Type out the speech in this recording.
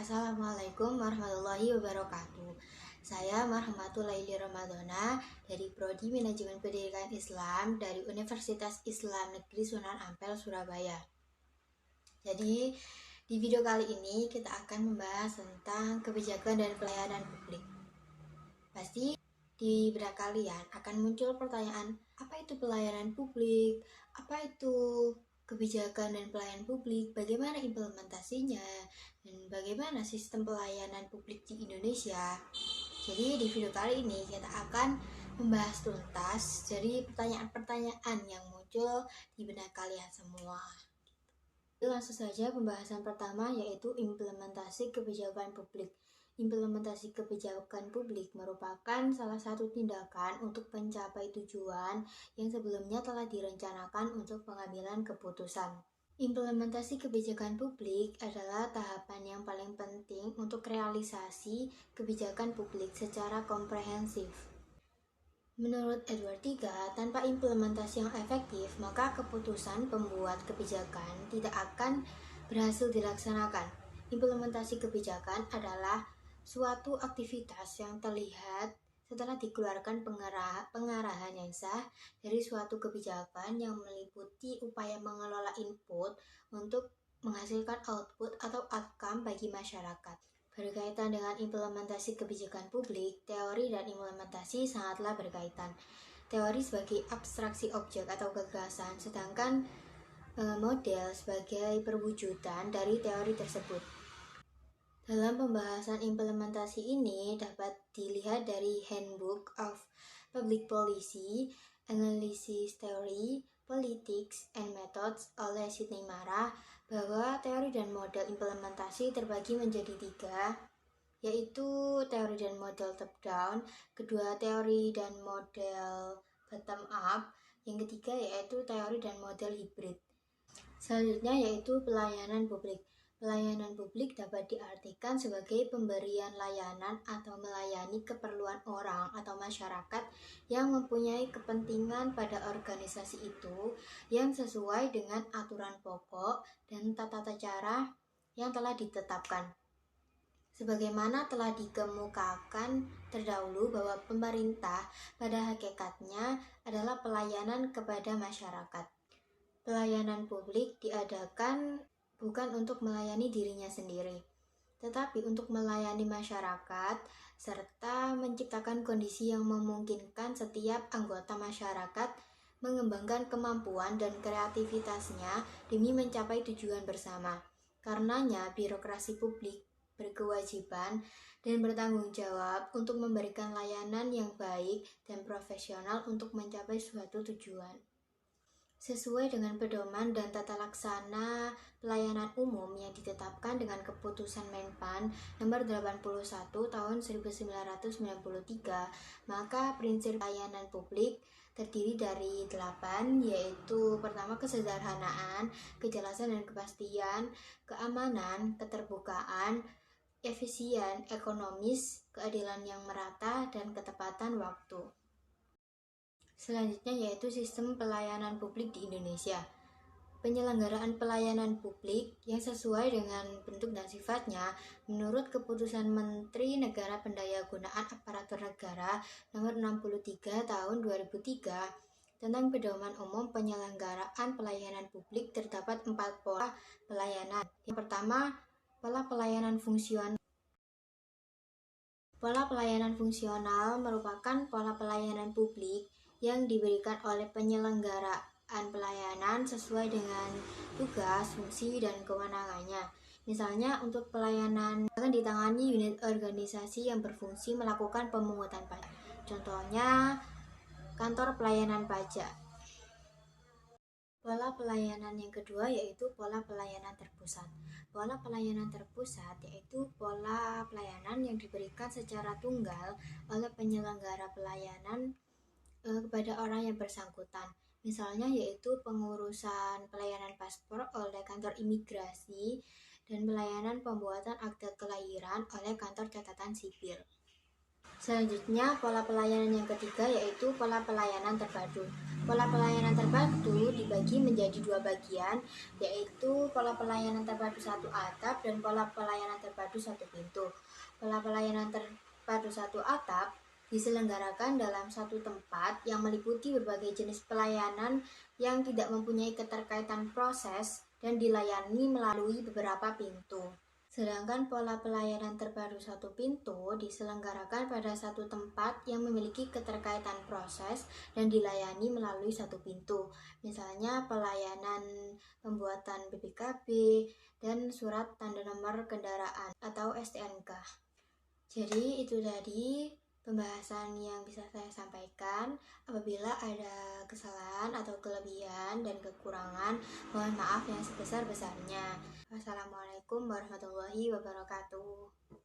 Assalamualaikum warahmatullahi wabarakatuh. Saya Marhamatul Laili Ramadhana dari Prodi Manajemen Pendidikan Islam dari Universitas Islam Negeri Sunan Ampel, Surabaya. Jadi, di video kali ini kita akan membahas tentang kebijakan dan pelayanan publik. Pasti di benak kalian akan muncul pertanyaan, apa itu pelayanan publik? Apa itu kebijakan dan pelayanan publik? Bagaimana implementasinya? Dan bagaimana sistem pelayanan publik di Indonesia? Jadi di video kali ini kita akan membahas tuntas dari pertanyaan-pertanyaan yang muncul di benak kalian semua. Langsung saja pembahasan pertama, yaitu implementasi kebijakan publik. Implementasi kebijakan publik merupakan salah satu tindakan untuk mencapai tujuan yang sebelumnya telah direncanakan untuk pengambilan keputusan. Implementasi kebijakan publik adalah tahapan yang paling penting untuk realisasi kebijakan publik secara komprehensif. Menurut Edward III, tanpa implementasi yang efektif, maka keputusan pembuat kebijakan tidak akan berhasil dilaksanakan. Implementasi kebijakan adalah suatu aktivitas yang terlihat setelah dikeluarkan pengarahan yang sah dari suatu kebijakan yang meliputi upaya mengelola input untuk menghasilkan output atau outcome bagi masyarakat. Berkaitan dengan implementasi kebijakan publik, teori dan implementasi sangatlah berkaitan. Teori sebagai abstraksi objek atau gagasan, sedangkan model sebagai perwujudan dari teori tersebut. Dalam pembahasan implementasi ini dapat dilihat dari Handbook of Public Policy, Analysis Theory, Politics and Methods oleh Sidney Mara, bahwa teori dan model implementasi terbagi menjadi 3, yaitu teori dan model top-down, kedua teori dan model bottom-up, yang ketiga yaitu teori dan model hibrid. Selanjutnya yaitu pelayanan publik. Pelayanan publik dapat diartikan sebagai pemberian layanan atau melayani keperluan orang atau masyarakat yang mempunyai kepentingan pada organisasi itu yang sesuai dengan aturan pokok dan tata cara yang telah ditetapkan. Sebagaimana telah dikemukakan terdahulu bahwa pemerintah pada hakikatnya adalah pelayanan kepada masyarakat. Pelayanan publik diadakan bukan untuk melayani dirinya sendiri, tetapi untuk melayani masyarakat serta menciptakan kondisi yang memungkinkan setiap anggota masyarakat mengembangkan kemampuan dan kreativitasnya demi mencapai tujuan bersama. Karenanya, birokrasi publik berkewajiban dan bertanggung jawab untuk memberikan layanan yang baik dan profesional untuk mencapai suatu tujuan. Sesuai dengan pedoman dan tata laksana pelayanan umum yang ditetapkan dengan Keputusan Menpan nomor 81 tahun 1993, maka prinsip pelayanan publik terdiri dari 8, yaitu pertama kesederhanaan, kejelasan dan kepastian, keamanan, keterbukaan, efisien, ekonomis, keadilan yang merata, dan ketepatan waktu. Selanjutnya yaitu sistem pelayanan publik di Indonesia. Penyelenggaraan pelayanan publik yang sesuai dengan bentuk dan sifatnya menurut Keputusan Menteri Negara Pendayagunaan Aparatur Negara nomor 63 tahun 2003 tentang pedoman umum penyelenggaraan pelayanan publik terdapat 4 pola pelayanan. Yang pertama, pola pelayanan fungsional. Pola pelayanan fungsional merupakan pola pelayanan publik yang diberikan oleh penyelenggaraan pelayanan sesuai dengan tugas, fungsi, dan kewenangannya. Misalnya, untuk pelayanan akan ditangani unit organisasi yang berfungsi melakukan pemungutan pajak. Contohnya, kantor pelayanan pajak. Pola pelayanan yang kedua yaitu pola pelayanan terpusat. Pola pelayanan terpusat yaitu pola pelayanan yang diberikan secara tunggal oleh penyelenggara pelayanan kepada orang yang bersangkutan. Misalnya yaitu pengurusan pelayanan paspor oleh kantor imigrasi dan pelayanan pembuatan akte kelahiran oleh kantor catatan sipil. Selanjutnya, pola pelayanan yang ketiga yaitu pola pelayanan terpadu. Pola pelayanan terpadu dibagi menjadi dua bagian, yaitu pola pelayanan terpadu satu atap dan pola pelayanan terpadu satu pintu. Pola pelayanan terpadu satu atap diselenggarakan dalam satu tempat yang meliputi berbagai jenis pelayanan yang tidak mempunyai keterkaitan proses dan dilayani melalui beberapa pintu. Sedangkan pola pelayanan terpadu satu pintu diselenggarakan pada satu tempat yang memiliki keterkaitan proses dan dilayani melalui satu pintu. Misalnya pelayanan pembuatan BPKB dan surat tanda nomor kendaraan atau STNK. Jadi itu tadi pembahasan yang bisa saya sampaikan. Apabila ada kesalahan atau kelebihan dan kekurangan, mohon maaf yang sebesar-besarnya. Wassalamualaikum warahmatullahi wabarakatuh.